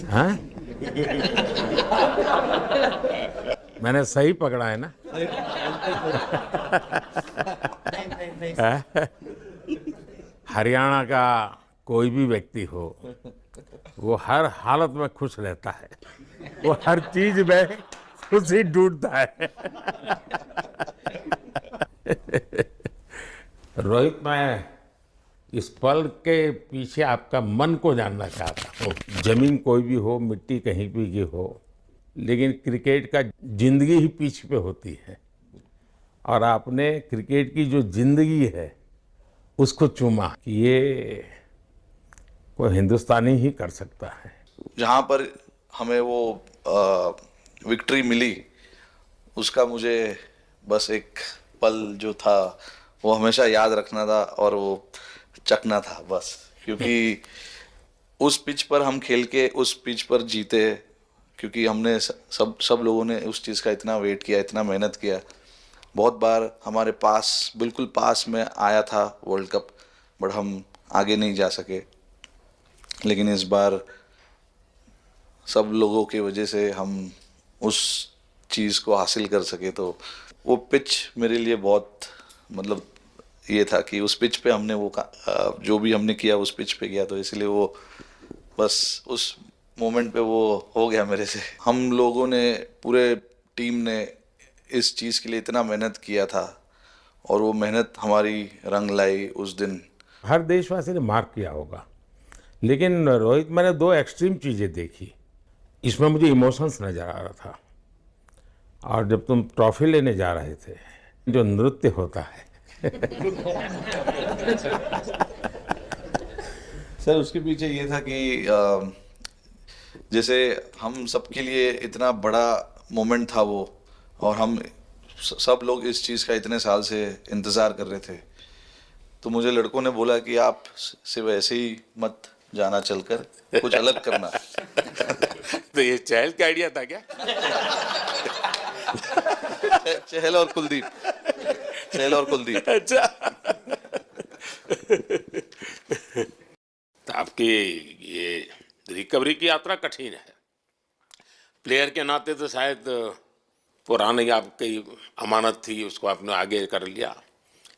हाँ, मैंने सही पकड़ा है ना? हाँ? हरियाणा का कोई भी व्यक्ति हो, वो हर हालत में खुश रहता है, वो हर चीज में खुशी ढूंढता है। रोहित, मैं इस पल के पीछे आपका मन को जानना चाहता हूँ। जमीन कोई भी हो, मिट्टी कहीं भी की हो, लेकिन क्रिकेट का जिंदगी ही पिच पे होती है, और आपने क्रिकेट की जो जिंदगी है उसको चुमा कि ये कोई हिंदुस्तानी ही कर सकता है। जहाँ पर हमें वो विक्ट्री मिली, उसका मुझे बस एक पल जो था वो हमेशा याद रखना था, और वो चखना था बस, क्योंकि उस पिच पर हम खेल के उस पिच पर जीते, क्योंकि हमने सब लोगों ने उस चीज़ का इतना वेट किया, इतना मेहनत किया। बहुत बार हमारे पास, बिल्कुल पास में आया था वर्ल्ड कप, बट हम आगे नहीं जा सके। लेकिन इस बार सब लोगों की वजह से हम उस चीज़ को हासिल कर सके। तो वो पिच मेरे लिए बहुत, मतलब ये था कि उस पिच पे हमने वो जो भी हमने किया उस पिच पे किया, तो इसलिए वो बस उस मोमेंट पे वो हो गया मेरे से। हम लोगों ने, पूरे टीम ने इस चीज़ के लिए इतना मेहनत किया था, और वो मेहनत हमारी रंग लाई उस दिन। हर देशवासी ने मार्क किया होगा, लेकिन रोहित, मैंने दो एक्सट्रीम चीजें देखी। इसमें मुझे इमोशंस नजर आ रहा था, और जब तुम ट्रॉफी लेने जा रहे थे, जो नृत्य होता है सर, उसके पीछे ये था कि जैसे हम सबके लिए इतना बड़ा मोमेंट था वो, और हम सब लोग इस चीज़ का इतने साल से इंतज़ार कर रहे थे। तो मुझे लड़कों ने बोला कि आप सिर्फ ऐसे ही मत जाना, चलकर कुछ अलग करना। तो ये चहल का आइडिया था क्या? चहल और कुलदीप, चहल और कुलदीप। अच्छा। तो आपकी ये रिकवरी की यात्रा कठिन है। प्लेयर के नाते तो शायद पुरानी आपकी अमानत थी, उसको आपने आगे कर लिया,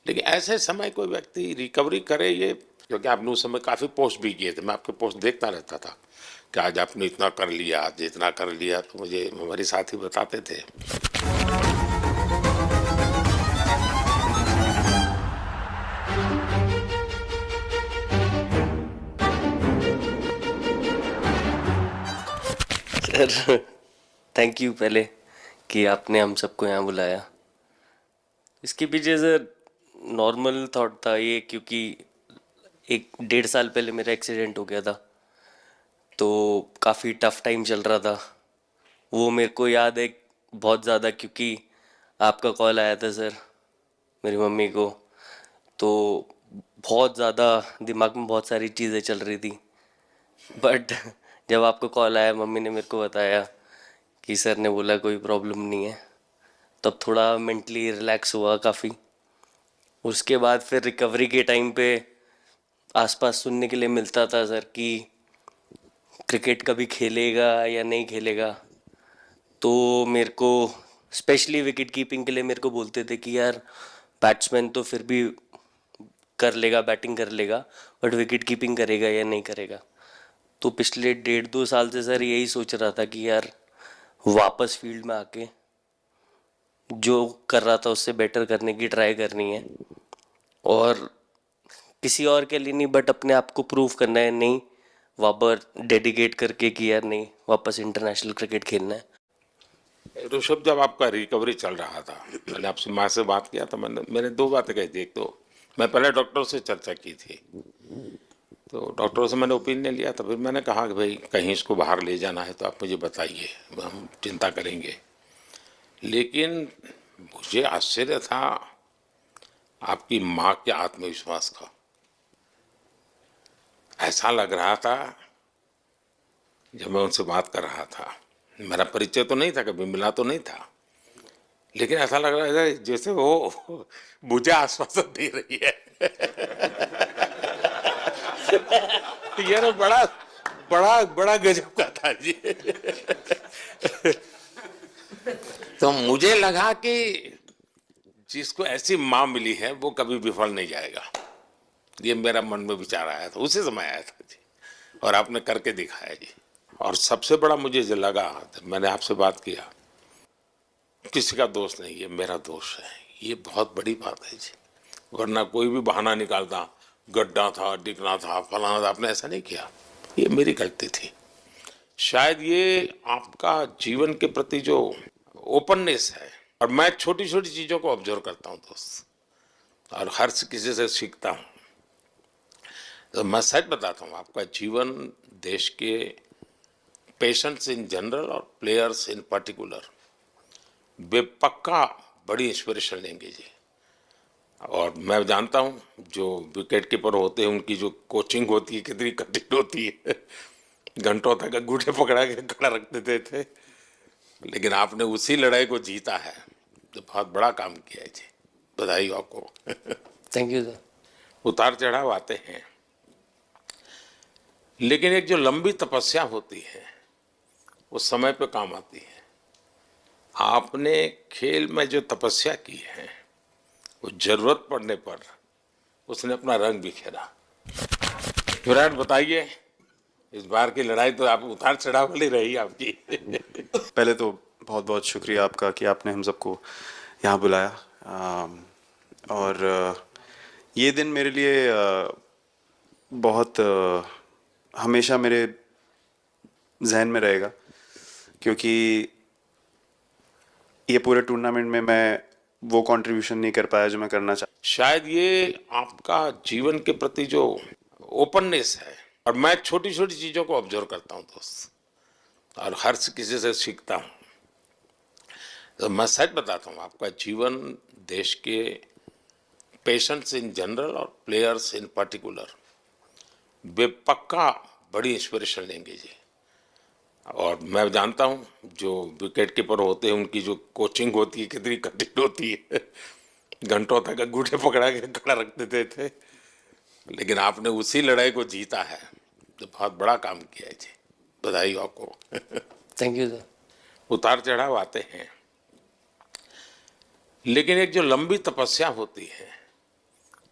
लेकिन ऐसे समय कोई व्यक्ति रिकवरी करे, ये क्योंकि आपने उस समय काफ़ी पोस्ट भी किए थे, मैं आपके पोस्ट देखता रहता था कि आज आपने इतना कर लिया, आज इतना कर लिया, तो मुझे हमारे साथी बताते थे। सर, थैंक यू पहले कि आपने हम सबको यहाँ बुलाया। इसके पीछे सर नॉर्मल थॉट था ये, क्योंकि 1-1.5 साल पहले मेरा एक्सीडेंट हो गया था, तो काफ़ी टफ टाइम चल रहा था। वो मेरे को याद है बहुत ज़्यादा, क्योंकि आपका कॉल आया था सर मेरी मम्मी को, तो बहुत ज़्यादा दिमाग में बहुत सारी चीज़ें चल रही थी। बट जब आपका कॉल आया, मम्मी ने मेरे को बताया कि सर ने बोला कोई प्रॉब्लम नहीं है, तब थोड़ा मेंटली रिलैक्स हुआ काफ़ी। उसके बाद फिर रिकवरी के टाइम पे आसपास सुनने के लिए मिलता था सर कि क्रिकेट कभी खेलेगा या नहीं खेलेगा, तो मेरे को स्पेशली विकेट कीपिंग के लिए मेरे को बोलते थे कि यार बैट्समैन तो फिर भी कर लेगा, बैटिंग कर लेगा, बट विकेट कीपिंग करेगा या नहीं करेगा। तो पिछले 1.5-2 साल से सर यही सोच रहा था कि यार वापस फील्ड में आके जो कर रहा था उससे बेटर करने की ट्राई करनी है, और किसी और के लिए नहीं बट अपने आप को प्रूव करना है, नहीं वापस डेडिकेट करके कि यार नहीं, वापस इंटरनेशनल क्रिकेट खेलना है। ऋषभ, जब आपका रिकवरी चल रहा था, मैंने आपसे माँ से बात किया था, मैंने दो बातें कही थी। एक तो मैं पहले डॉक्टर से चर्चा की थी, तो डॉक्टरों से मैंने ओपिनियन लिया था, फिर मैंने कहा कि भाई कहीं इसको बाहर ले जाना है तो आप मुझे बताइए, हम चिंता करेंगे। लेकिन मुझे आश्चर्य था आपकी माँ के आत्मविश्वास का। ऐसा लग रहा था, जब मैं उनसे बात कर रहा था, मेरा परिचय तो नहीं था, कभी मिला तो नहीं था, लेकिन ऐसा लग रहा है जैसे वो मुझे आश्वासन दे रही है। ये ना बड़ा बड़ा गजब का था जी। तो मुझे लगा कि जिसको ऐसी माँ मिली है वो कभी विफल नहीं जाएगा। ये मेरा मन में विचार आया था, उसी समय आया था जी, और आपने करके दिखाया जी। और सबसे बड़ा मुझे जो लगा, मैंने आपसे बात किया, किसी का दोष नहीं, ये मेरा दोष है, ये बहुत बड़ी बात है जी। वरना कोई भी बहाना निकालता, गड्ढा था, डिगना था, फलाना था, आपने ऐसा नहीं किया, ये मेरी गलती थी। शायद ये आपका जीवन के प्रति जो ओपननेस है, और मैं छोटी छोटी चीजों को ऑब्जर्व करता हूँ दोस्त, और हर किसी से सीखता हूँ। तो मैं सच बताता हूँ, आपका जीवन देश के पेशेंट्स इन जनरल और प्लेयर्स इन पर्टिकुलर वे पक्का बड़ी इंस्पिरेशन लेंगे जी। और मैं जानता हूँ जो विकेट कीपर होते हैं उनकी जो कोचिंग होती है कितनी कठिन होती है। घंटों तक अंगूठे पकड़ा के खड़ा रख देते थे, लेकिन आपने उसी लड़ाई को जीता है, तो बहुत बड़ा काम किया है जी, बधाई हो आपको। Thank you sir. उतार चढ़ाव आते हैं, लेकिन एक जो लंबी तपस्या होती है वो समय पे काम आती है। आपने खेल में जो तपस्या की है वो जरूरत पड़ने पर उसने अपना रंग बिखेरा। विराट, बताइए, इस बार की लड़ाई तो आप उतार चढ़ाव वाली रही आपकी। पहले तो बहुत बहुत शुक्रिया आपका कि आपने हम सबको यहाँ बुलाया। और ये दिन मेरे लिए बहुत हमेशा मेरे जहन में रहेगा, क्योंकि ये पूरे टूर्नामेंट में मैं वो कंट्रीब्यूशन नहीं कर पाया जो मैं करना चाहता। शायद ये आपका जीवन के प्रति जो ओपननेस है, और मैं छोटी छोटी चीजों को ऑब्जर्व करता हूँ दोस्त, और हर किसी से सीखता हूँ। तो मैं सच बताता हूँ, आपका जीवन देश के पेशेंट्स इन जनरल और प्लेयर्स इन पर्टिकुलर वे पक्का बड़ी इंस्पिरेशन लेंगे जी। और मैं जानता हूँ जो विकेट कीपर होते हैं उनकी जो कोचिंग होती है कितनी कठिन होती है। घंटों तक अंगूठे पकड़ा के खड़ा रख देते थे, लेकिन आपने उसी लड़ाई को जीता है, तो बहुत बड़ा काम किया है जी, बधाई हो आपको। Thank you sir. उतार चढ़ाव आते हैं, लेकिन एक जो लंबी तपस्या होती है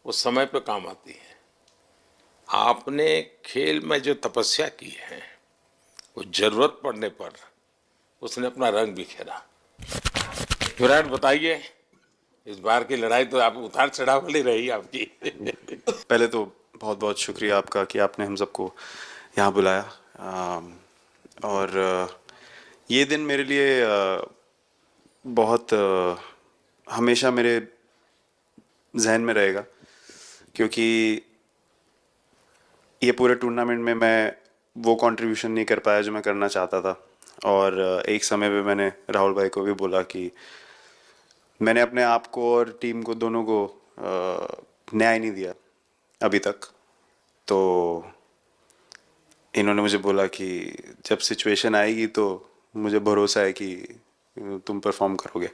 वो समय पे काम आती है। आपने खेल में जो तपस्या की है वो जरूरत पड़ने पर उसने अपना रंग बिखेरा। विराट, बताइए, इस बार की लड़ाई तो आप उतार चढ़ाव वाली रही आपकी। पहले तो बहुत बहुत शुक्रिया आपका कि आपने हम सबको यहाँ बुलाया। और ये दिन मेरे लिए बहुत हमेशा मेरे जहन में रहेगा, क्योंकि ये पूरे टूर्नामेंट में मैं वो कंट्रीब्यूशन नहीं कर पाया जो मैं करना चाहता था। और एक समय पे मैंने राहुल भाई को भी बोला कि मैंने अपने आप को और टीम को दोनों को न्याय नहीं दिया अभी तक। तो इन्होंने मुझे बोला कि जब सिचुएशन आएगी तो मुझे भरोसा है कि तुम परफॉर्म करोगे।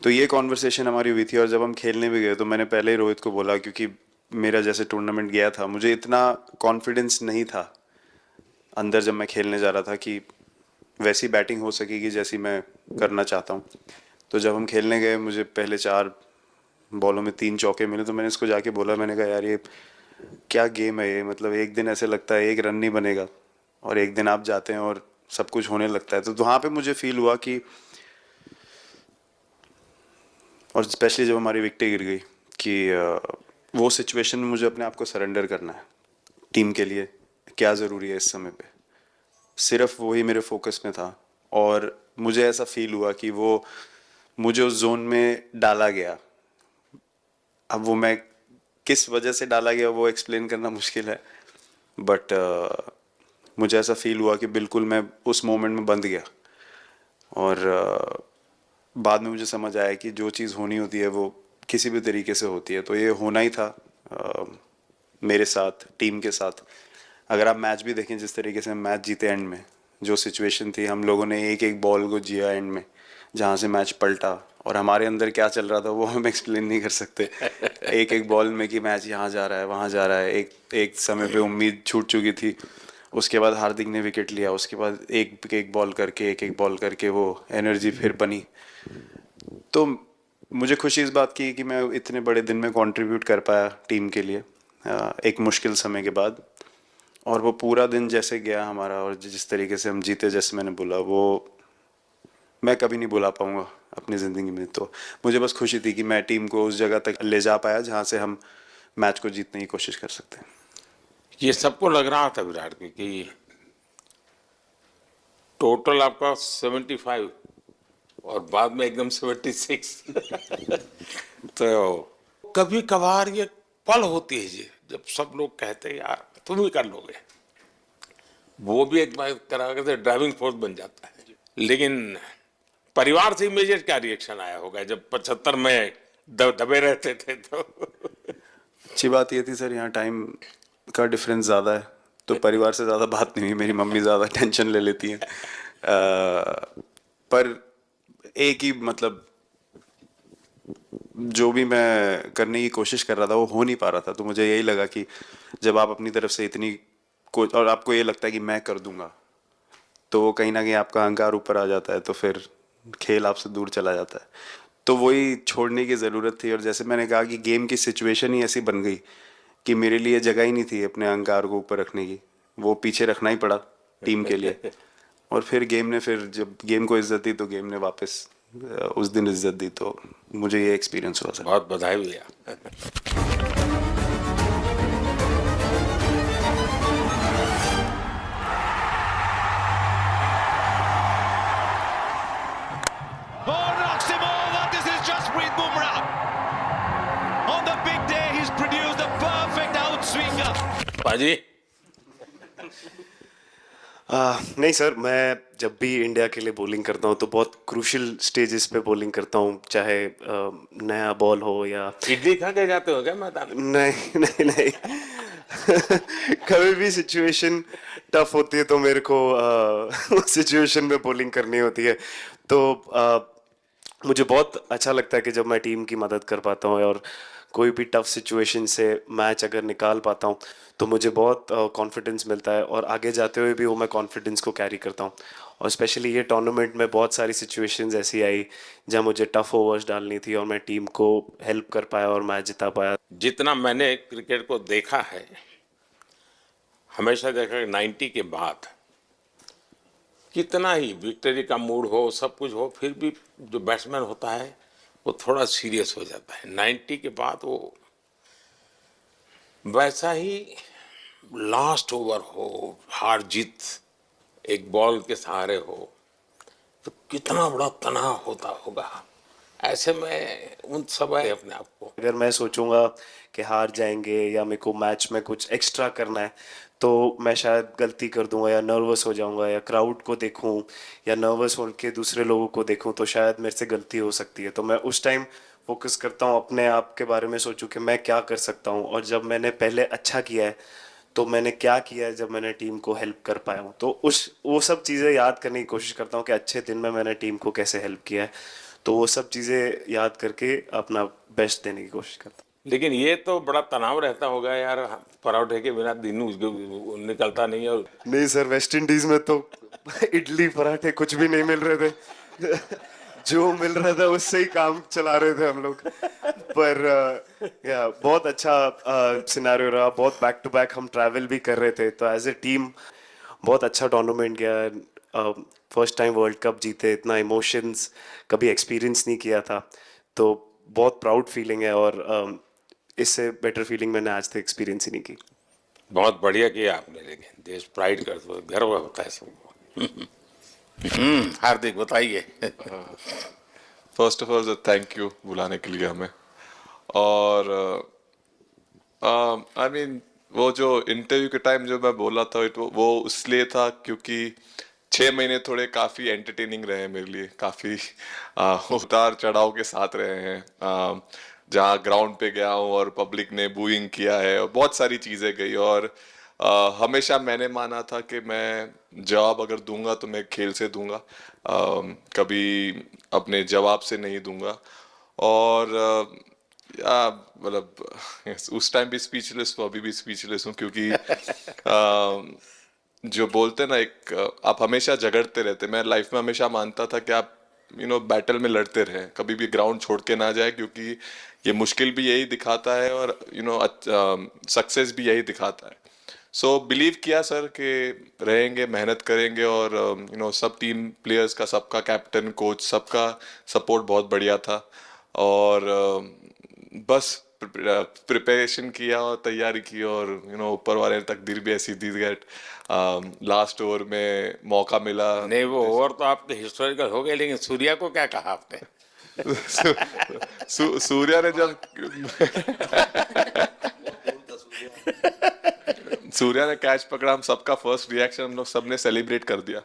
तो ये कॉन्वर्सेशन हमारी हुई थी, और जब हम खेलने भी गए तो मैंने पहले ही रोहित को बोला, क्योंकि मेरा जैसे टूर्नामेंट गया था मुझे इतना कॉन्फिडेंस नहीं था अंदर जब मैं खेलने जा रहा था कि वैसी बैटिंग हो सकेगी जैसी मैं करना चाहता हूँ। तो जब हम खेलने गए मुझे पहले 4 बॉलों में 3 चौके मिले, तो मैंने इसको जाके बोला, मैंने कहा यार ये क्या गेम है ये, मतलब एक दिन ऐसे लगता है 1 रन नहीं बनेगा और एक दिन आप जाते हैं और सब कुछ होने लगता है। तो वहाँ पे मुझे फील हुआ कि, और स्पेशली जब हमारी विकेट गिर गई, कि वो सिचुएशन में मुझे अपने आप को सरेंडर करना है। टीम के लिए क्या ज़रूरी है इस समय पे, सिर्फ वही मेरे फोकस में था। और मुझे ऐसा फील हुआ कि वो मुझे उस जोन में डाला गया। अब वो मैं किस वजह से डाला गया वो एक्सप्लेन करना मुश्किल है, बट मुझे ऐसा फील हुआ कि बिल्कुल मैं उस मोमेंट में बंध गया। और बाद में मुझे समझ आया कि जो चीज़ होनी होती है वो किसी भी तरीके से होती है। तो ये होना ही था मेरे साथ, टीम के साथ। अगर आप मैच भी देखें, जिस तरीके से हम मैच जीते एंड में, जो सिचुएशन थी, हम लोगों ने एक एक बॉल को जिया एंड में, जहाँ से मैच पलटा, और हमारे अंदर क्या चल रहा था वो हम एक्सप्लेन नहीं कर सकते। एक एक बॉल में कि मैच यहाँ जा रहा है, वहाँ जा रहा है। एक समय पे उम्मीद छूट चुकी थी, उसके बाद हार्दिक ने विकेट लिया, उसके बाद एक एक बॉल करके वो एनर्जी फिर बनी। तो मुझे खुशी इस बात की कि मैं इतने बड़े दिन में कंट्रीब्यूट कर पाया टीम के लिए, एक मुश्किल समय के बाद। और वो पूरा दिन जैसे गया हमारा और जिस तरीके से हम जीते, जैसे मैंने बोला, वो मैं कभी नहीं भुला पाऊंगा अपनी ज़िंदगी में। तो मुझे बस खुशी थी कि मैं टीम को उस जगह तक ले जा पाया जहाँ से हम मैच को जीतने की कोशिश कर सकते हैं। ये सबको लग रहा था विराट के कि टोटल आपका 75 और बाद में एकदम 76। तो कभी कभार ये पल होती है जी, जब सब लोग कहते हैं यार तुम ही कर लोगे, वो भी एक बार करा करते ड्राइविंग फोर्स बन जाता है। लेकिन परिवार से इमीडिएट क्या रिएक्शन आया होगा जब 75 में दबे रहते थे? तो अच्छी बात ये थी सर, यहाँ टाइम का डिफरेंस ज़्यादा है, तो परिवार से ज़्यादा बात नहीं हुई। मेरी मम्मी ज़्यादा टेंशन ले लेती हैं। पर एक ही मतलब जो भी मैं करने की कोशिश कर रहा था वो हो नहीं पा रहा था। तो मुझे यही लगा कि जब आप अपनी तरफ से इतनी और आपको ये लगता है कि मैं कर दूंगा, तो वो कहीं ना कहीं आपका अहंकार ऊपर आ जाता है, तो फिर खेल आपसे दूर चला जाता है। तो वही छोड़ने की ज़रूरत थी। और जैसे मैंने कहा कि गेम की सिचुएशन ही ऐसी बन गई कि मेरे लिए जगह ही नहीं थी अपने अहंकार को ऊपर रखने की, वो पीछे रखना ही पड़ा टीम के लिए। और फिर गेम ने, फिर जब गेम को इज्जत दी तो गेम ने वापस उस दिन इज्जत दी। तो मुझे ये एक्सपीरियंस हुआ सर। बहुत बधाई भैया। Oh, knocks him over. This is Jasprit Bumrah. On the big day, he's produced a perfect outswinger. पाजी नहीं सर, मैं जब भी इंडिया के लिए बॉलिंग करता हूँ तो बहुत क्रूशियल स्टेजेस पे बॉलिंग करता हूँ, चाहे नया बॉल हो या इडली खा के जाते हो क्या मैदान में? नहीं नहीं कभी भी सिचुएशन टफ होती है तो मेरे को उस सिचुएशन में बॉलिंग करनी होती है। तो मुझे बहुत अच्छा लगता है कि जब मैं टीम की मदद कर पाता हूँ और कोई भी टफ सिचुएशन से मैच अगर निकाल पाता हूँ तो मुझे बहुत कॉन्फिडेंस मिलता है, और आगे जाते हुए भी वो मैं कॉन्फिडेंस को कैरी करता हूँ। और स्पेशली ये टूर्नामेंट में बहुत सारी सिचुएशंस ऐसी आई जहाँ मुझे टफ ओवर्स डालनी थी और मैं टीम को हेल्प कर पाया और मैच जिता पाया। जितना मैंने क्रिकेट को देखा है, हमेशा देखा कि 90 के बाद कितना ही विक्ट्री का मूड हो, सब कुछ हो, फिर भी जो बैट्समैन होता है वो थोड़ा सीरियस हो जाता है। 90 के बाद वो वैसा ही लास्ट ओवर हो, हार जीत एक बॉल के सहारे हो, तो कितना बड़ा तनाव होता होगा। ऐसे में उन सब अपने आप को, अगर मैं सोचूंगा कि हार जाएंगे या मेरे को मैच में कुछ एक्स्ट्रा करना है तो मैं शायद गलती कर दूंगा या नर्वस हो जाऊंगा, या क्राउड को देखूं या नर्वस होकर दूसरे लोगों को देखूं तो शायद मेरे से गलती हो सकती है। तो मैं उस टाइम फोकस करता हूं अपने आप के बारे में, सोचूं कि मैं क्या कर सकता हूं, और जब मैंने पहले अच्छा किया है तो मैंने क्या किया है जब मैंने टीम को हेल्प कर पाया हूँ। तो वो सब चीज़ें याद करने की कोशिश करता हूँ कि अच्छे दिन में मैंने टीम को कैसे हेल्प किया है। तो वो सब चीज़ें याद करके अपना बेस्ट देने की कोशिश करता हूँ। लेकिन ये तो बड़ा तनाव रहता होगा यार, पराठे के बिना दिन निकलता नहीं। और नहीं सर, वेस्ट इंडीज में तो इडली पराठे कुछ भी नहीं मिल रहे थे। जो मिल रहा था उससे ही काम चला रहे थे हम लोग। पर या बहुत अच्छा सिनेरियो रहा, बहुत बैक टू बैक हम ट्रैवल भी कर रहे थे, तो एज ए टीम बहुत अच्छा टूर्नामेंट गया। फर्स्ट टाइम वर्ल्ड कप जीते, इतना इमोशंस कभी एक्सपीरियंस नहीं किया था, तो बहुत प्राउड फीलिंग है, और इससे बेटर फीलिंग मैंने आज तक एक्सपीरियंस ही नहीं की। बहुत बढ़िया किया आपने, लेकिन देश प्राइड कर, गर्व होता है सबको। हार्दिक बताइए। First of all thank you बुलाने के लिए हमें। और आई मीन वो जो इंटरव्यू के टाइम जो मैं बोला था वो इसलिए था क्योंकि 6 महीने थोड़े काफ़ी एंटरटेनिंग रहे मेरे लिए, काफ़ी उतार चढ़ाव के साथ रहे हैं। जहाँ ग्राउंड पे गया हूँ और पब्लिक ने बूइंग किया है और बहुत सारी चीज़ें गई, और हमेशा मैंने माना था कि मैं जवाब अगर दूंगा तो मैं खेल से दूंगा, कभी अपने जवाब से नहीं दूंगा। और मतलब उस टाइम भी स्पीचलेस हूँ, अभी भी स्पीचलेस हूँ, क्योंकि जो बोलते हैं ना एक आप हमेशा झगड़ते रहते। मैं लाइफ में हमेशा मानता था कि आप बैटल में लड़ते रहें, कभी भी ग्राउंड छोड़ के ना जाए, क्योंकि ये मुश्किल भी यही दिखाता है और सक्सेस भी यही दिखाता है। सो बिलीव किया सर कि रहेंगे, मेहनत करेंगे और सब टीम प्लेयर्स का, सबका कैप्टन कोच सबका सपोर्ट बहुत बढ़िया था और बस प्रिपरेशन किया और तैयारी की और ऊपर वाले ने तकदीर भी ऐसी दी गेट लास्ट ओवर में मौका मिला। नहीं, वो ओवर तो आपके हिस्टोरिकल हो गए, लेकिन सूर्या को क्या कहा आपने? सूर्या ने जब सूर्या ने कैच पकड़ा, हम सबका फर्स्ट रिएक्शन हम लोग सबने सेलिब्रेट कर दिया।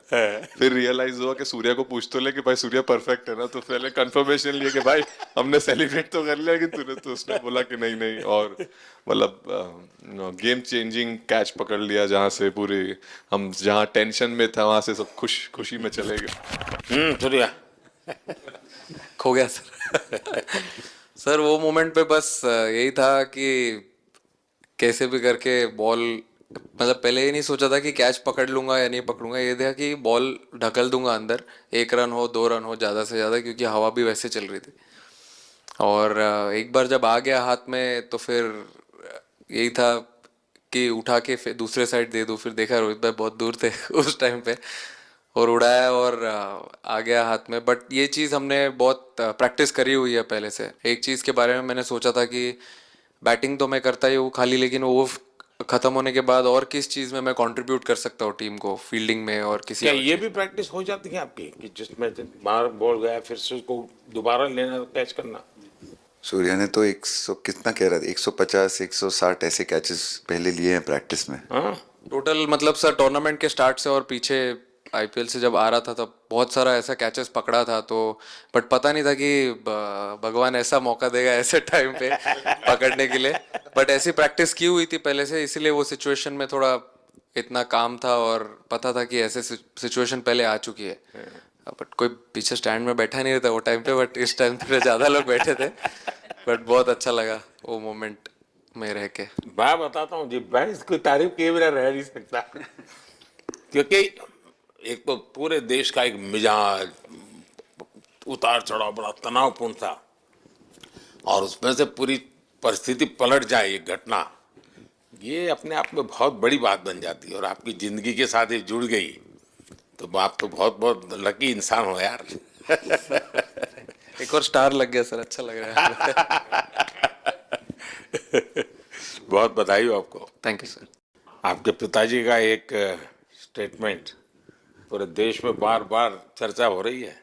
फिर रियलाइज हुआ कि सूर्या को पूछ तो ले कि भाई सूर्या परफेक्ट है ना, तो पहले कंफर्मेशन लिए कि भाई हमने सेलिब्रेट तो कर लिया, लेकिन तूने तो उसने बोला कि नहीं नहीं, और मतलब गेम चेंजिंग कैच पकड़ लिया जहाँ से पूरी हम जहाँ टेंशन में था वहां से सब खुशी में चले गए। सूर्या खो गया सर। सर वो मोमेंट पे बस यही था कि कैसे भी करके बॉल, मतलब पहले ये नहीं सोचा था कि कैच पकड़ लूंगा या नहीं पकड़ूंगा, ये था कि बॉल ढकल दूंगा अंदर, 1 रन हो 2 रन हो ज़्यादा से ज़्यादा, क्योंकि हवा भी वैसे चल रही थी। और एक बार जब आ गया हाथ में तो फिर यही था कि उठा के फिर दूसरे साइड दे दूँ। फिर देखा रोहित भाई बहुत दूर थे उस टाइम पे, और उड़ाया और आ गया हाथ में। बट ये चीज़ हमने बहुत प्रैक्टिस करी हुई है पहले से। एक चीज़ के बारे में मैंने सोचा था कि बैटिंग तो मैं करता ही हूँ खाली, लेकिन वो खत्म होने के बाद और किस चीज़ में मैं कंट्रीब्यूट कर सकता हूँ टीम को, फील्डिंग में और किसी क्या और ये भी प्रैक्टिस हो जाती है आपकी कि जिसमें बाहर बॉल गया फिर से उसको दोबारा लेना, कैच करना? सूर्या ने तो 100 कितना कह रहा था, 150 160 ऐसे कैचेस पहले लिए हैं प्रैक्टिस में। हाँ, टोटल मतलब सर टूर्नामेंट के स्टार्ट से और पीछे आईपीएल से जब आ रहा था तब बहुत सारा ऐसा कैचेस पकड़ा था। तो बट पता नहीं था कि भगवान ऐसा मौका देगा ऐसे टाइम पे पकड़ने के लिए। बट ऐसी प्रैक्टिस की हुई थी पहले से, इसीलिए वो सिचुएशन में थोड़ा इतना काम था और पता था कि ऐसे सिचुएशन पहले आ चुकी है। बट कोई पीछे स्टैंड में बैठा नहीं रहता वो टाइम पे, बट इस टाइम पे ज़्यादा लोग बैठे थे। बट बहुत अच्छा लगा वो मोमेंट में रह के। मैं बताता हूँ जी, मैं इसकी तारीफ किए बिना रह नहीं सकता, क्योंकि एक तो पूरे देश का एक मिजाज, उतार चढ़ाव बड़ा तनावपूर्ण था, और उसमें से पूरी परिस्थिति पलट जाए ये घटना, ये अपने आप में बहुत बड़ी बात बन जाती है और आपकी जिंदगी के साथ ये जुड़ गई, तो आप तो बहुत बहुत लकी इंसान हो यार। एक और स्टार लग गया सर, अच्छा लग रहा है। बहुत बधाई हो आपको। Thank you sir. आपके पिताजी का एक स्टेटमेंट पूरे देश में बार बार चर्चा हो रही है।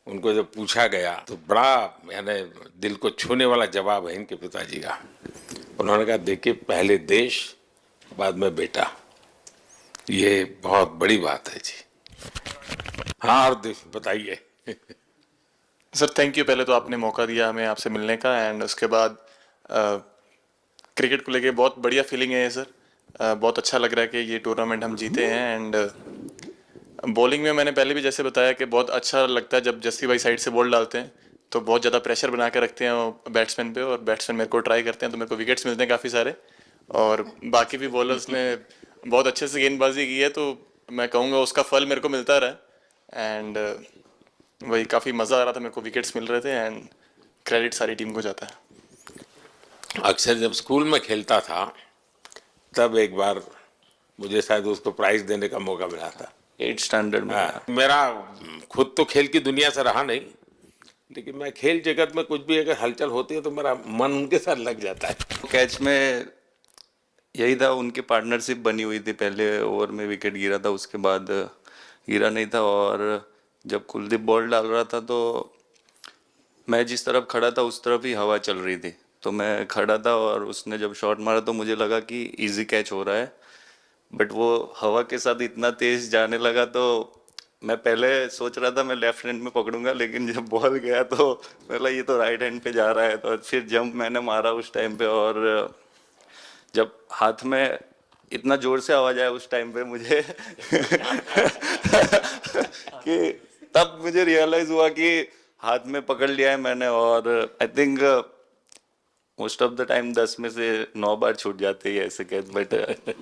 उनको जब पूछा गया तो बड़ा यानी दिल को छूने वाला जवाब है इनके पिताजी का। उन्होंने कहा, देखिए पहले देश बाद में बेटा, ये बहुत बड़ी बात है जी। हाँ, और बताइए। सर थैंक यू, पहले तो आपने मौका दिया हमें आपसे मिलने का, एंड उसके बाद क्रिकेट को लेके बहुत बढ़िया फीलिंग है सर। बहुत अच्छा लग रहा है कि ये टूर्नामेंट हम जीते हैं। एंड बॉलिंग में मैंने पहले भी जैसे बताया कि बहुत अच्छा लगता है जब जस्सी भाई साइड से बॉल डालते हैं, तो बहुत ज़्यादा प्रेशर बना के रखते हैं बैट्समैन पे, और बैट्समैन मेरे को ट्राई करते हैं तो मेरे को विकेट्स मिलते हैं काफ़ी सारे। और बाकी भी बॉलर्स ने बहुत अच्छे से गेंदबाजी की है, तो मैं कहूँगा उसका फल मेरे को मिलता रहा। एंड वही काफ़ी मज़ा आ रहा था, मेरे को विकेट्स मिल रहे थे, एंड क्रेडिट सारी टीम को जाता है। अक्सर जब स्कूल में खेलता था तब एक बार मुझे शायद उसको प्राइज देने का मौका मिला था 8th स्टैंडर्ड में। मेरा खुद तो खेल की दुनिया से रहा नहीं, लेकिन मैं खेल जगत में कुछ भी अगर हलचल होती है तो मेरा मन उनके साथ लग जाता है। कैच में यही था, उनकी पार्टनरशिप बनी हुई थी। पहले ओवर में विकेट गिरा था, उसके बाद गिरा नहीं था। और जब कुलदीप बॉल डाल रहा था तो मैं जिस तरफ खड़ा था उस तरफ ही हवा चल रही थी, तो मैं खड़ा था और उसने जब शॉट मारा तो मुझे लगा कि इजी कैच हो रहा है। बट वो हवा के साथ इतना तेज जाने लगा तो मैं पहले सोच रहा था मैं लेफ्ट हैंड में पकड़ूंगा, लेकिन जब बॉल गया तो बोला ये तो राइट हैंड पे जा रहा है। तो फिर जंप मैंने मारा उस टाइम पे, और जब हाथ में इतना जोर से आवाज आया उस टाइम पे मुझे कि तब मुझे रियलाइज हुआ कि हाथ में पकड़ लिया है मैंने। और I think most of the time 10 में से 9 बार छूट जाते हैं ऐसे कैच, बट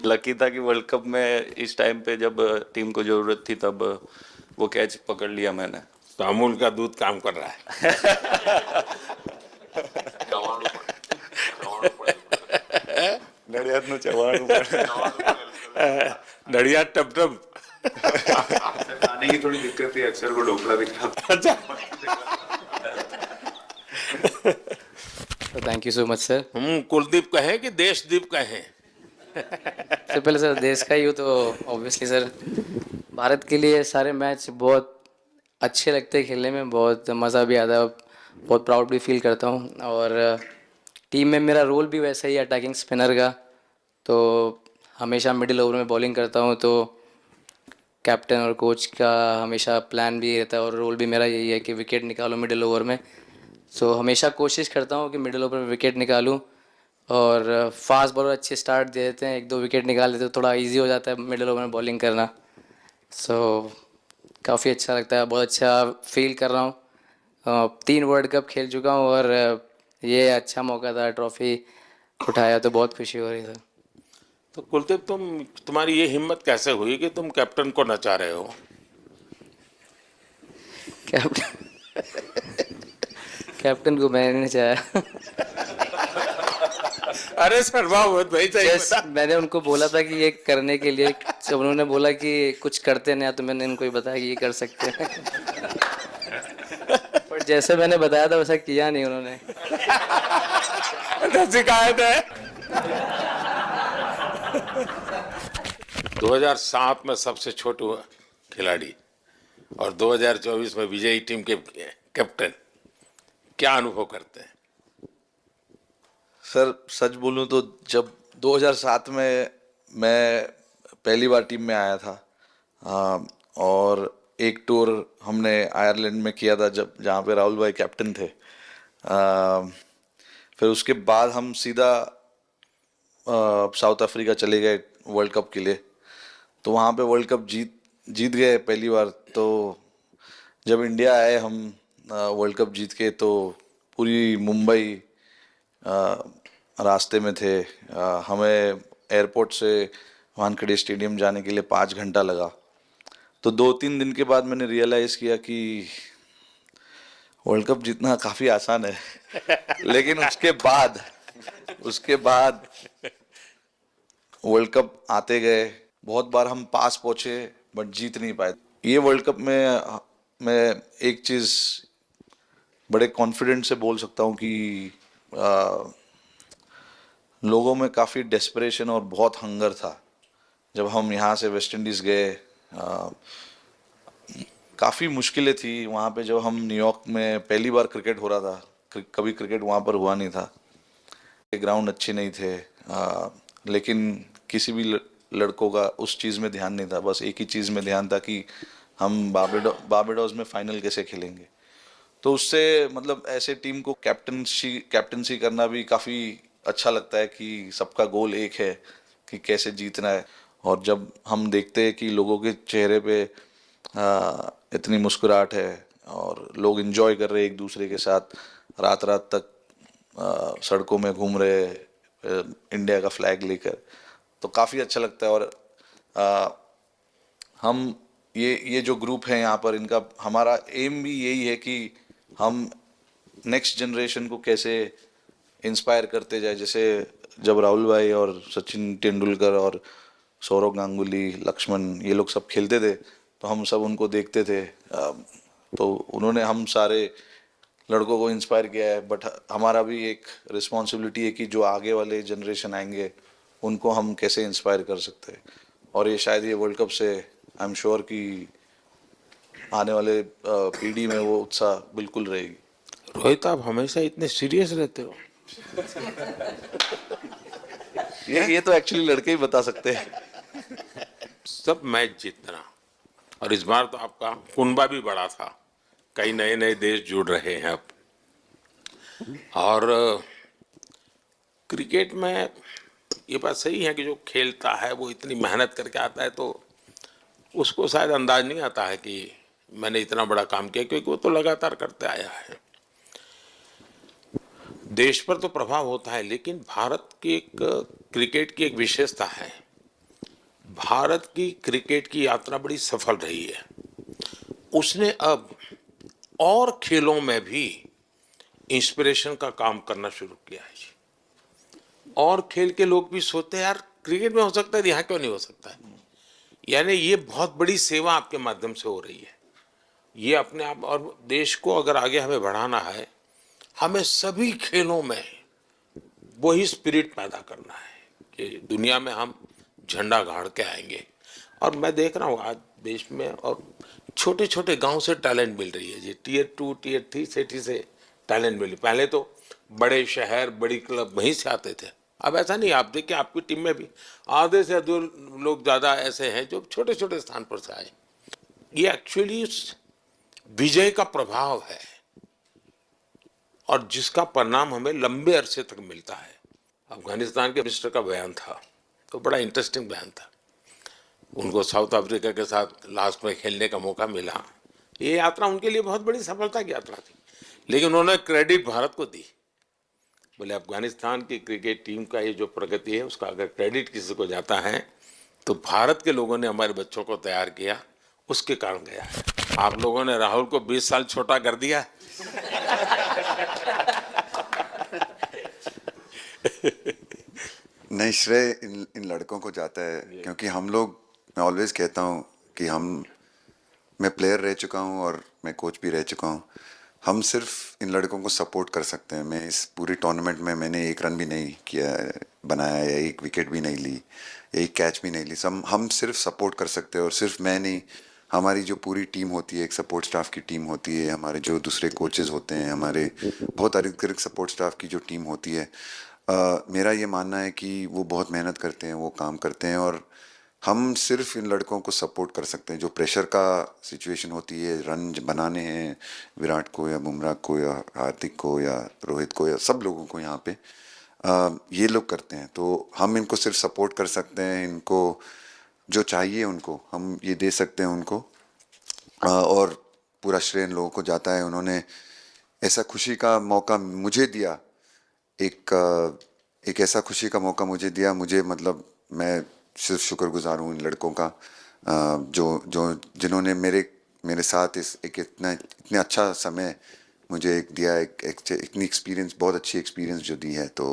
लकी था कि वर्ल्ड कप में इस टाइम पे जब टीम को जरूरत थी तब वो कैच पकड़ लिया मैंने। तो अमूल का दूध काम कर रहा है। નડિયાદનું ચવાણું नड़िया टप टप। खाने की थोड़ी दिक्कत थी, अक्सर वो ढोकला भी खाता। अच्छा, thank you so much sir. हम कुलदीप कहें कि देशदीप कहें? सबसे पहले सर देश का ही हो तो ऑब्वियसली सर भारत के लिए सारे मैच बहुत अच्छे लगते हैं खेलने में, बहुत मज़ा भी आता है, बहुत प्राउड भी फील करता हूँ। और टीम में मेरा रोल भी वैसा ही है अटैकिंग स्पिनर का, तो हमेशा मिडिल ओवर में बॉलिंग करता हूँ। तो कैप्टन और कोच का हमेशा प्लान भी रहता है और रोल भी मेरा यही है कि विकेट निकालो मिडिल ओवर में। सो हमेशा कोशिश करता हूँ कि मिडिल ओवर में विकेट निकालूँ, और फास्ट बॉलर अच्छे स्टार्ट दे देते हैं, 1-2 विकेट निकाल देते हैं, थोड़ा इजी हो जाता है मिडिल ओवर में बॉलिंग करना। सो काफ़ी अच्छा लगता है, बहुत अच्छा फील कर रहा हूँ। 3 वर्ल्ड कप खेल चुका हूँ और ये अच्छा मौका था, ट्रॉफी उठाया तो बहुत खुशी हो रही है। तो कुलदीप, तुम्हारी ये हिम्मत कैसे हुई कि तुम कैप्टन को नचा रहे हो? कैप्टन को मैंने नचाया। अरे सर्वावत भाई सही बता। मैंने उनको बोला था कि ये करने के लिए, जब उन्होंने बोला कि कुछ करते नहीं तो मैंने इनको ही बताया कि ये कर सकते हैं। पर जैसे मैंने बताया था वैसा किया नहीं उन्होंने। शिकायत है। 2007 में सबसे छोटे खिलाड़ी और 2024 में विजयी टीम के कैप्टन, क्या अनुभव करते हैं? सर सच बोलूं तो जब 2007 में मैं पहली बार टीम में आया था, और एक टूर हमने आयरलैंड में किया था जहाँ पे राहुल भाई कैप्टन थे। फिर उसके बाद हम सीधा साउथ अफ्रीका चले गए वर्ल्ड कप के लिए, तो वहाँ पे वर्ल्ड कप जीत गए पहली बार। तो जब इंडिया आए हम वर्ल्ड कप जीत के, तो पूरी मुंबई रास्ते में थे। हमें एयरपोर्ट से वानखेड़े स्टेडियम जाने के लिए 5 घंटा लगा। तो 2-3 दिन के बाद मैंने रियलाइज़ किया कि वर्ल्ड कप जीतना काफ़ी आसान है। लेकिन उसके बाद वर्ल्ड कप आते गए, बहुत बार हम पास पहुँचे बट जीत नहीं पाए। ये वर्ल्ड कप में मैं एक चीज़ बड़े कॉन्फिडेंट से बोल सकता हूँ कि लोगों में काफ़ी डेस्परेशन और बहुत हंगर था। जब हम यहाँ से वेस्ट इंडीज़ गए, काफ़ी मुश्किलें थी वहाँ पे। जब हम न्यूयॉर्क में पहली बार क्रिकेट हो रहा था, कभी क्रिकेट वहाँ पर हुआ नहीं था, ग्राउंड अच्छे नहीं थे, लेकिन किसी भी लड़कों का उस चीज़ में ध्यान नहीं था। बस एक ही चीज़ में ध्यान था कि हम बारबाडोस में फाइनल कैसे खेलेंगे। तो उससे मतलब ऐसे टीम को कैप्टनसी करना भी काफ़ी अच्छा लगता है कि सबका गोल एक है कि कैसे जीतना है। और जब हम देखते हैं कि लोगों के चेहरे पे इतनी मुस्कुराहट है और लोग एंजॉय कर रहे हैं एक दूसरे के साथ, रात रात तक सड़कों में घूम रहे इंडिया का फ्लैग लेकर, तो काफ़ी अच्छा लगता है। और हम ये जो ग्रुप है यहाँ पर, इनका हमारा एम भी यही है कि हम नेक्स्ट जनरेशन को कैसे इंस्पायर करते जाए। जैसे जब राहुल भाई और सचिन तेंदुलकर और सौरव गांगुली, लक्ष्मण, ये लोग सब खेलते थे तो हम सब उनको देखते थे, तो उन्होंने हम सारे लड़कों को इंस्पायर किया है। बट हमारा भी एक रिस्पॉन्सिबिलिटी है कि जो आगे वाले जनरेशन आएंगे उनको हम कैसे इंस्पायर कर सकते हैं। और ये शायद ये वर्ल्ड कप से आई एम श्योर कि आने वाले पीढ़ी में वो उत्साह बिल्कुल रहेगी। रोहित, आप हमेशा इतने सीरियस रहते हो। ये तो एक्चुअली लड़के ही बता सकते हैं। सब मैच जीतना, और इस बार तो आपका कुनबा भी बड़ा था, कई नए नए देश जुड़ रहे हैं अब। और क्रिकेट में ये बात सही है कि जो खेलता है वो इतनी मेहनत करके आता है, तो उसको शायद अंदाज नहीं आता है कि मैंने इतना बड़ा काम किया, क्योंकि वो तो लगातार करते आया है। देश पर तो प्रभाव होता है, लेकिन भारत की एक क्रिकेट की एक विशेषता है। भारत की क्रिकेट की यात्रा बड़ी सफल रही है। उसने अब और खेलों में भी इंस्पिरेशन का काम करना शुरू किया है। और खेल के लोग भी सोचते हैं यार क्रिकेट में हो सकता है, यहाँ क्यों नहीं हो सकता है। यानी ये बहुत बड़ी सेवा आपके माध्यम से हो रही है। ये अपने आप, और देश को अगर आगे हमें बढ़ाना है, हमें सभी खेलों में वही स्पिरिट पैदा करना है कि दुनिया में हम झंडा गाड़ के आएंगे। और मैं देख रहा हूँ आज देश में और छोटे छोटे गांव से टैलेंट मिल रही है जी। टियर 2 टियर 3 सिटी से टैलेंट मिली। पहले तो बड़े शहर बड़ी क्लब वहीं से आते थे, अब ऐसा नहीं। आप देखिए आपकी टीम में भी आधे से अधिक लोग ज़्यादा ऐसे हैं जो छोटे छोटे स्थान पर से आए। ये एक्चुअली विजय का प्रभाव है और जिसका परिणाम हमें लंबे अरसे तक मिलता है। अफगानिस्तान के मिनिस्टर का बयान था तो बड़ा इंटरेस्टिंग बयान था। उनको साउथ अफ्रीका के साथ लास्ट में खेलने का मौका मिला। ये यात्रा उनके लिए बहुत बड़ी सफलता की यात्रा थी, लेकिन उन्होंने क्रेडिट भारत को दी। बोले अफगानिस्तान की क्रिकेट टीम का ये जो प्रगति है उसका अगर क्रेडिट किसी को जाता है तो भारत के लोगों ने हमारे बच्चों को तैयार किया, उसके कारण गया है। आप लोगों ने राहुल को 20 साल छोटा कर दिया। नहीं, श्रेय इन लड़कों को जाता है, क्योंकि हम लोग, मैं ऑलवेज कहता हूँ कि मैं प्लेयर रह चुका हूँ और मैं कोच भी रह चुका हूँ। हम सिर्फ इन लड़कों को सपोर्ट कर सकते हैं। मैं इस पूरी टूर्नामेंट में मैंने एक रन भी नहीं किया, बनाया, या एक विकेट भी नहीं ली, या एक कैच भी नहीं ली। हम सिर्फ सपोर्ट कर सकते हैं। और सिर्फ मैं नहीं, हमारी जो पूरी टीम होती है, एक सपोर्ट स्टाफ की टीम होती है, हमारे जो दूसरे कोचेज़ होते हैं, हमारे बहुत अधिक सपोर्ट स्टाफ की जो टीम होती है, मेरा ये मानना है कि वो बहुत मेहनत करते हैं, वो काम करते हैं, और हम सिर्फ इन लड़कों को सपोर्ट कर सकते हैं। जो प्रेशर का सिचुएशन होती है, रन बनाने हैं विराट को या बुमराह को या हार्दिक को या रोहित को या सब लोगों को यहाँ पे, ये लोग करते हैं। तो हम इनको सिर्फ सपोर्ट कर सकते हैं। इनको जो चाहिए उनको हम ये दे सकते हैं उनको, और पूरा श्रेय इन लोगों को जाता है। उन्होंने ऐसा खुशी का मौका मुझे दिया, एक ऐसा खुशी का मौका मुझे दिया। मुझे मतलब मैं सिर्फ शुक्रगुजार हूँ इन लड़कों का, जिन्होंने मेरे साथ इतने अच्छा समय मुझे दिया, इतनी एक्सपीरियंस, बहुत अच्छी एक्सपीरियंस जो दी है। तो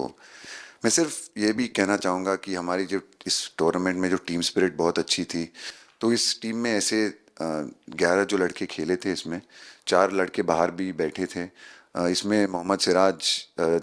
मैं सिर्फ ये भी कहना चाहूँगा कि हमारी जो इस टूर्नामेंट में जो टीम स्पिरिट बहुत अच्छी थी। तो इस टीम में ऐसे 11 जो लड़के खेले थे, इसमें 4 लड़के बाहर भी बैठे थे। इसमें मोहम्मद सिराज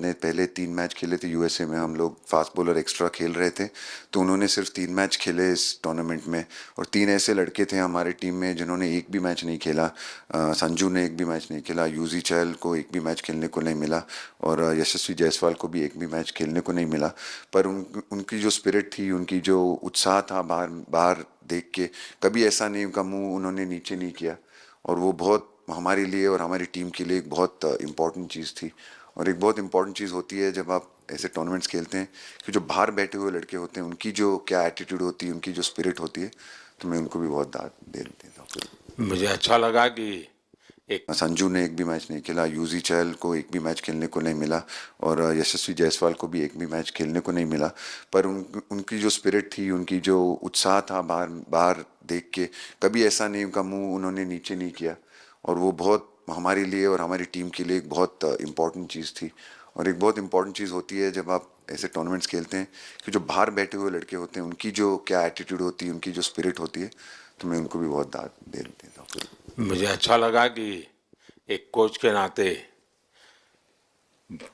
ने पहले 3 मैच खेले थे यूएसए में। हम लोग फास्ट बॉलर एक्स्ट्रा खेल रहे थे, तो उन्होंने सिर्फ 3 मैच खेले इस टूर्नामेंट में। और 3 ऐसे लड़के थे हमारे टीम में जिन्होंने एक भी मैच नहीं खेला। संजू ने एक भी मैच नहीं खेला, यूजी चहल को एक भी मैच खेलने को नहीं मिला, और यशस्वी जायसवाल को भी एक भी मैच खेलने को नहीं मिला। पर उनकी जो स्पिरिट थी, उनकी जो उत्साह था, बाहर देख के कभी ऐसा नहीं, उनका मुँह उन्होंने नीचे नहीं किया। और वो बहुत हमारे लिए और हमारी टीम के लिए एक बहुत इम्पॉर्टेंट चीज़ थी। और एक बहुत इम्पॉर्टेंट चीज़ होती है जब आप ऐसे टूर्नामेंट्स खेलते हैं कि जो बाहर बैठे हुए लड़के होते हैं, उनकी जो क्या एटीट्यूड होती है, उनकी जो स्पिरिट होती है, तो मैं उनको भी बहुत दाद दे देता हूँ। मुझे अच्छा लगा कि संजू ने एक भी मैच नहीं खेला, यूजी चहल को एक भी मैच खेलने को नहीं मिला, और यशस्वी जायसवाल को भी एक भी मैच खेलने को नहीं मिला। पर उनकी जो स्पिरिट थी, उनकी जो उत्साह था, बाहर देख के कभी ऐसा नहीं, उनका मुँह उन्होंने नीचे नहीं किया। और वो बहुत हमारे लिए और हमारी टीम के लिए एक बहुत इम्पॉर्टेंट चीज़ थी। और एक बहुत इम्पॉर्टेंट चीज़ होती है जब आप ऐसे टूर्नामेंट्स खेलते हैं कि जो बाहर बैठे हुए लड़के होते हैं, उनकी जो क्या एटीट्यूड होती है, उनकी जो स्पिरिट होती है, तो मैं उनको भी बहुत दाद दे देता हूँ। मुझे अच्छा लगा कि एक कोच के नाते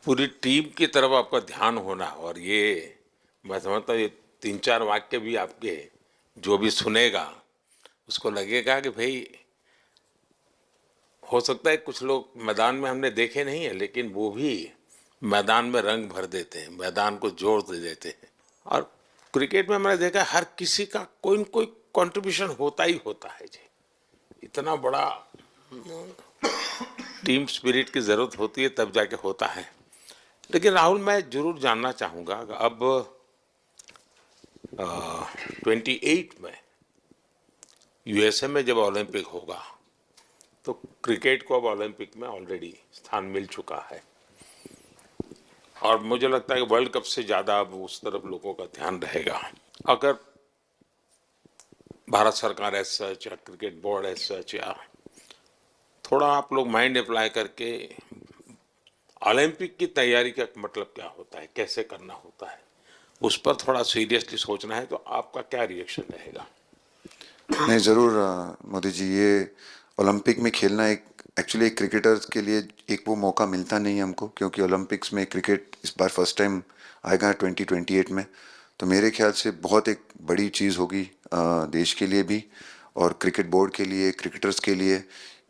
पूरी टीम की तरफ आपका ध्यान होना। और ये मैं समझता हूँ ये 3-4 वाक्य भी आपके जो भी सुनेगा उसको लगेगा कि भाई हो सकता है कुछ लोग मैदान में हमने देखे नहीं है, लेकिन वो भी मैदान में रंग भर देते हैं, मैदान को जोर दे देते हैं। और क्रिकेट में मैंने देखा हर किसी का कोई न कोई कंट्रीब्यूशन होता ही होता है जी। इतना बड़ा टीम स्पिरिट की ज़रूरत होती है तब जाके होता है। लेकिन राहुल, मैं जरूर जानना चाहूँगा, अब 28 में यूएसए में जब ओलंपिक होगा तो क्रिकेट को अब ओलंपिक में ऑलरेडी स्थान मिल चुका है। और मुझे लगता है कि वर्ल्ड कप से ज़्यादा अब उस तरफ लोगों का ध्यान रहेगा। अगर भारत सरकार एज सच या क्रिकेट बोर्ड एज सच या थोड़ा आप लोग माइंड अप्लाई करके ओलंपिक की तैयारी का मतलब क्या होता है, कैसे करना होता है, उस पर थोड़ा सीरियसली सोचना है, तो आपका क्या रिएक्शन रहेगा? नहीं, ज़रूर मोदी जी, ये ओलंपिक में खेलना एक एक्चुअली एक क्रिकेटर्स के लिए एक वो मौका मिलता नहीं है हमको, क्योंकि ओलंपिक्स में क्रिकेट इस बार फर्स्ट टाइम आएगा 2028 में। तो मेरे ख्याल से बहुत एक बड़ी चीज़ होगी देश के लिए भी और क्रिकेट बोर्ड के लिए, क्रिकेटर्स के लिए,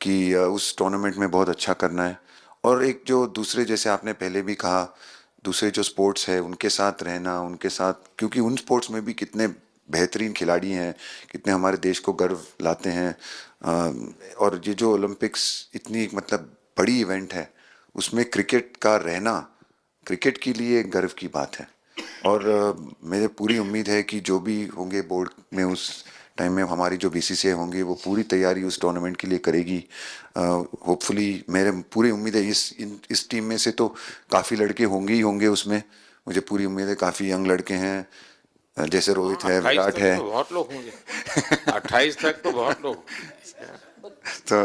कि उस टूर्नामेंट में बहुत अच्छा करना है। और एक जो दूसरे, जैसे आपने पहले भी कहा, दूसरे जो स्पोर्ट्स है उनके साथ रहना, उनके साथ, क्योंकि उन स्पोर्ट्स में भी कितने बेहतरीन खिलाड़ी हैं, कितने हमारे देश को गर्व लाते हैं। और ये जो ओलंपिक्स इतनी मतलब बड़ी इवेंट है, उसमें क्रिकेट का रहना क्रिकेट के लिए गर्व की बात है। और मेरे पूरी उम्मीद है कि जो भी होंगे बोर्ड में उस टाइम में, हमारी जो बीसीसीआई होंगी वो पूरी तैयारी उस टूर्नामेंट के लिए करेगी। होपफुली मेरे पूरी उम्मीद है इस टीम में से तो काफ़ी लड़के होंगे ही होंगे उसमें, मुझे पूरी उम्मीद है। काफ़ी यंग लड़के हैं, जैसे रोहित है, विराट है, तो बहुत लोग होंगे 28 तक तो बहुत लोग। तो